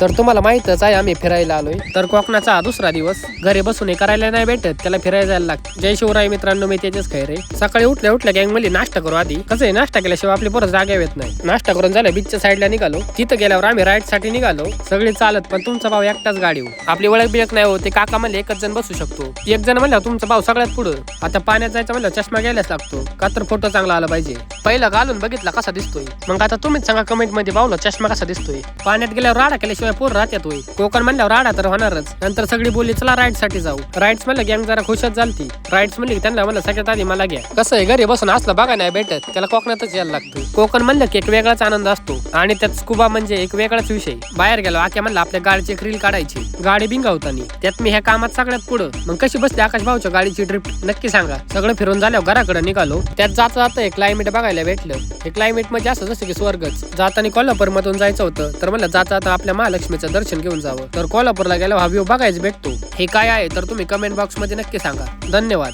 तर तुम्हाला माहितच आहे आम्ही फिरायला आलोय. तर कोकणाचा हा दुसरा दिवस. घरी बसून हे करायला नाही भेटत, त्याला फिरायला जायला लागतं. जय शिवराय मित्रांनो, मी तेजस खैरे. सकाळी उठल्या गँग मध्ये नाश्ता करू. आधी कसं आहे, नाश्ता केल्याशिवाय आपली पोरं जागा येत नाही. नाश्ता करून झालं, बीचच्या साईडला निघालो. तिथं गेल्यावर आम्ही राईड साठी निघालो. सगळे चालत, पण तुमचा भाऊ एकटाच गाडी. आपली ओळख बिळख नाही होते. काका म्हणले एकच जण बसू शकतो. एक जण म्हणलं तुमचा भाऊ सगळ्यात पुढं. आता पाण्यात जायचं म्हणलं चष्मा घ्यायलाच लागतो, का तर फोटो चांगला आला पाहिजे. पहिला घालून बघितला कसा दिसतोय. मग आता तुम्हीच सांगा कमेंट मध्ये, भाऊला चष्मा कसा दिसतोय. पाण्यात गेल्यावर राडा केल्याशिवाय पोर राहत्यात होय. कोकण म्हणल्यावर राडा तर होणारच. नंतर सगळी बोलली चला राईड साठी जाऊ. राईड्स म्हणलं गँग जरा खुशच झालती. राईड्स म्हणली त्यांना म्हणलं सगळ्यात आधी मला घ्या. कसं आहे, घरी बसून असलं बघा नाही भेटत, त्याला कोकणातच यायला लागतं. कोकण म्हणलं की एक वेगळाच आनंद असतो. आणि त्यात स्कुबा म्हणजे एक वेगळाच विषय. बाहेर गेलो आख्या म्हणलं आपल्या गाडीची एक रील काढायची, गाडी बिंगावतानी. त्यात मी ह्या कामात सगळ्यात पुढं. मग कशी बसली आकाश भाऊच्या गाडीची ट्रिप नक्की सांगा. सगळं फिरून झाल्यावर घराकडे निघालो. त्यात जाता एक क्लायमेट बघायला भेटलं. हे क्लायमेट म्हणजे असं जसं की स्वर्गच. जाताना कोल्हापूर मधून जायचं होतं, तर म्हणलं जाता आपल्या महालक्ष्मीचं दर्शन घेऊन जावं. तर कोल्हापूरला गेल्यावर हा व्ह्यू बघायला भेटतो. हे काय आहे तर तुम्ही कमेंट बॉक्स मध्ये नक्की सांगा. धन्यवाद.